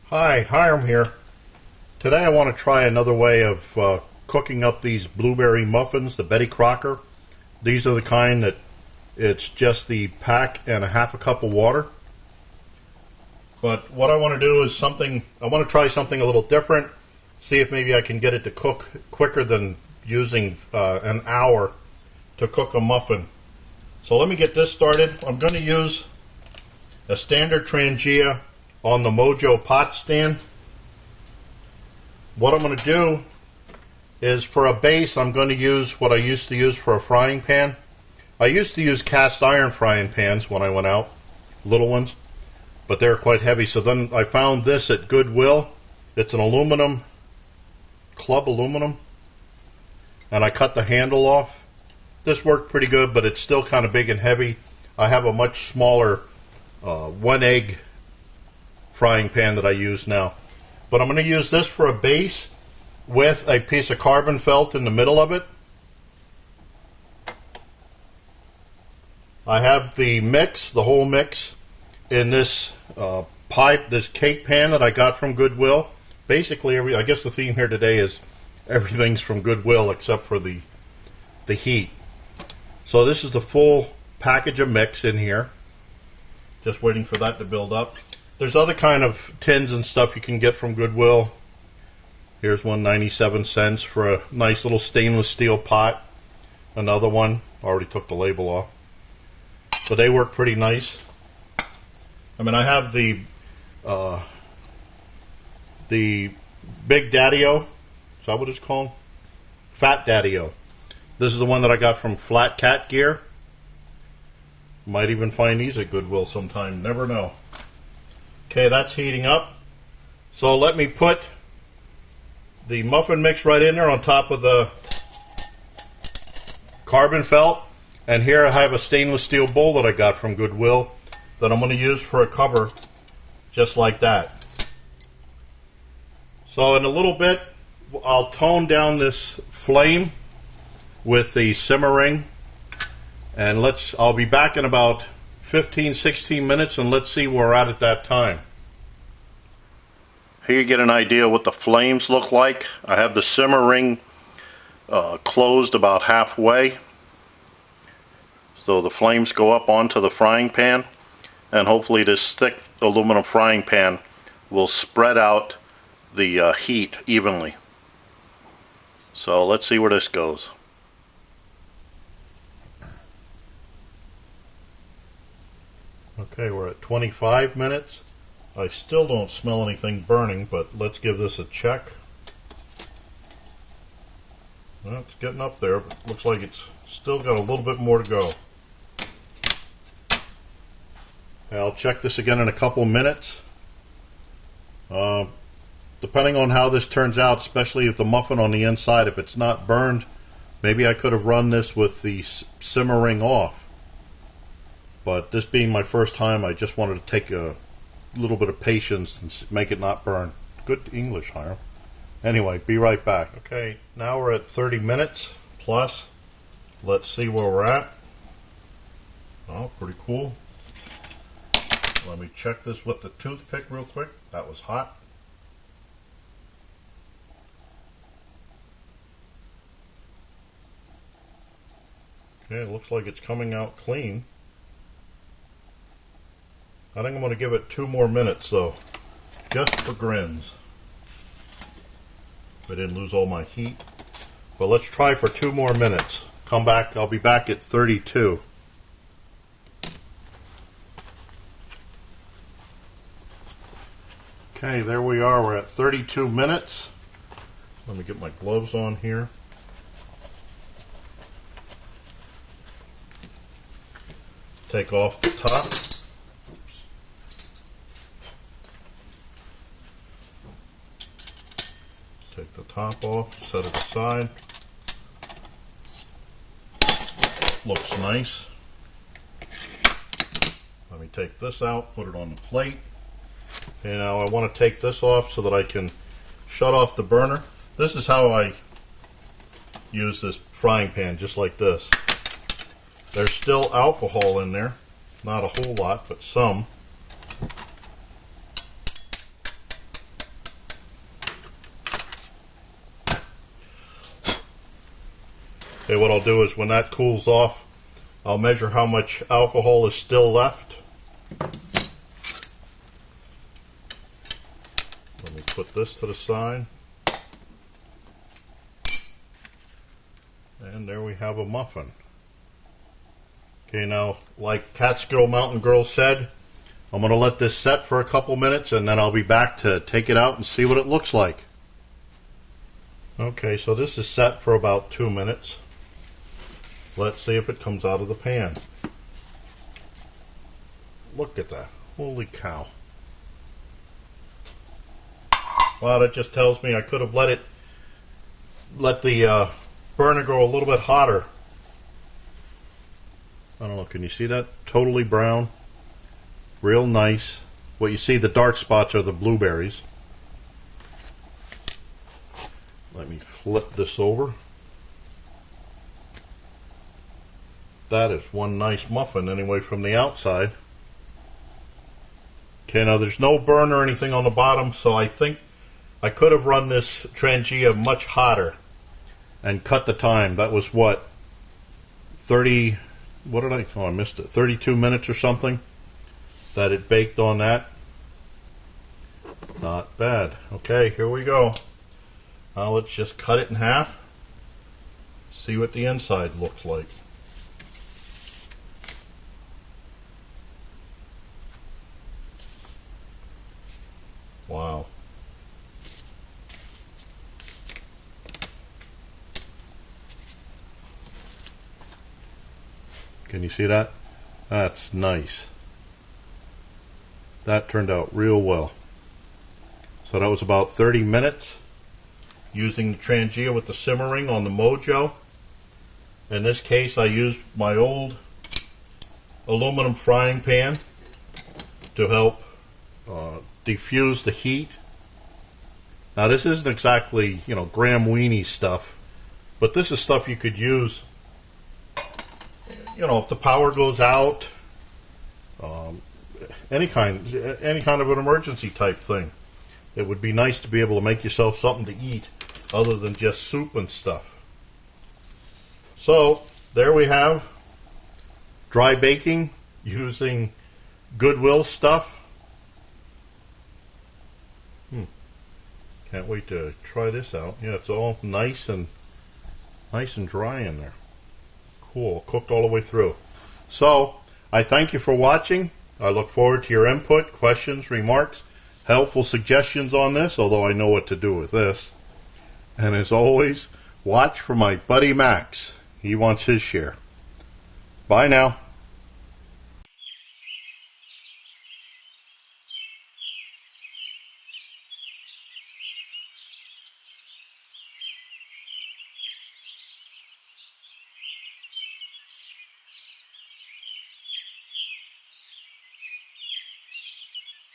Hi, Hiram here. Today I want to try another way of cooking up these blueberry muffins, the Betty Crocker. These are the kind that it's just the pack and a half a cup of water. But what I want to do is I want to try something a little different, see if maybe I can get it to cook quicker than using an hour to cook a muffin. So let me get this started. I'm going to use a standard Trangia on the MOJO pot stand. What I'm going to do is, for a base, I'm going to use what I used to use for a frying pan. I used to use cast iron frying pans when I went out, little ones, but they're quite heavy. So then I found this at Goodwill. It's an aluminum, club aluminum, and I cut the handle off. This worked pretty good, but it's still kind of big and heavy. I have a much smaller 1 egg frying pan that I use now. But I'm going to use this for a base with a piece of carbon felt in the middle of it. I have the mix, the whole mix, in this this cake pan that I got from Goodwill. Basically, I guess the theme here today is everything's from Goodwill except for the heat. So this is the full package of mix in here. Just waiting for that to build up. There's other kind of tins and stuff you can get from Goodwill. Here's one, 97 cents for a nice little stainless steel pot. Another one, already took the label off. So they work pretty nice. I mean, I have the Big Daddy-O. Is that what it's called? Fat Daddy-O. This is the one that I got from Flat Cat Gear. Might even find these at Goodwill sometime. Never know. Okay, that's heating up. So let me put the muffin mix right in there on top of the carbon felt. And here I have a stainless steel bowl that I got from Goodwill that I'm going to use for a cover, just like that. So in a little bit, I'll tone down this flame with the simmering. And I'll be back in about 15-16 minutes, and let's see where we're at that time. Here you get an idea what the flames look like. I have the simmer ring closed about halfway, so the flames go up onto the frying pan, and hopefully this thick aluminum frying pan will spread out the heat evenly. So let's see where this goes. Okay, we're at 25 minutes. I still don't smell anything burning, but let's give this a check. Well, it's getting up there, but looks like it's still got a little bit more to go. I'll check this again in a couple minutes. Depending on how this turns out, especially if the muffin on the inside, if it's not burned, maybe I could have run this with the simmering off. But this being my first time, I just wanted to take a little bit of patience and make it not burn. Good English, Hiram. Anyway, be right back. Okay, now we're at 30 minutes plus. Let's see where we're at. Oh, pretty cool. Let me check this with the toothpick real quick. That was hot. Okay, it looks like it's coming out clean. I think I'm going to give it 2 more minutes though, just for grins. I didn't lose all my heat. But let's try for 2 more minutes. Come back, I'll be back at 32. Okay, there we are, we're at 32 minutes. Let me get my gloves on here. Take off the top. Take the top off, set it aside. Looks nice. Let me take this out, put it on the plate. And now I want to take this off so that I can shut off the burner. This is how I use this frying pan, just like this. There's still alcohol in there, not a whole lot, but some. Okay, what I'll do is when that cools off, I'll measure how much alcohol is still left. Let me put this to the side. And there we have a muffin. Okay, now, like Catskill Mountain Girl said, I'm going to let this set for a couple minutes and then I'll be back to take it out and see what it looks like. Okay, so this is set for about 2 minutes. Let's see if it comes out of the pan. Look at that. Holy cow. Wow, that just tells me I could have let the burner go a little bit hotter. I don't know, can you see that? Totally brown. Real nice. What you see, the dark spots are the blueberries. Let me flip this over. That is one nice muffin anyway from the outside. Okay, now there's no burn or anything on the bottom, so I think I could have run this Trangia much hotter and cut the time. That was what? 30, what did I missed it. 32 minutes or something that it baked on that. Not bad. Okay, here we go. Now let's just cut it in half. See what the inside looks like. Wow. Can you see that? That's nice. That turned out real well. So that was about 30 minutes using the Trangia with the simmering on the MOJO. In this case I used my old aluminum frying pan to help diffuse the heat. Now this isn't exactly, Graham Weenie stuff, but this is stuff you could use, if the power goes out, any kind of an emergency type thing. It would be nice to be able to make yourself something to eat other than just soup and stuff. So there we have dry baking using Goodwill stuff. Can't wait to try this out. Yeah, it's all nice and dry in there. Cool, cooked all the way through. So I thank you for watching. I look forward to your input, questions, remarks, helpful suggestions on this, although I know what to do with this. And as always, watch for my buddy Max. He wants his share. Bye now.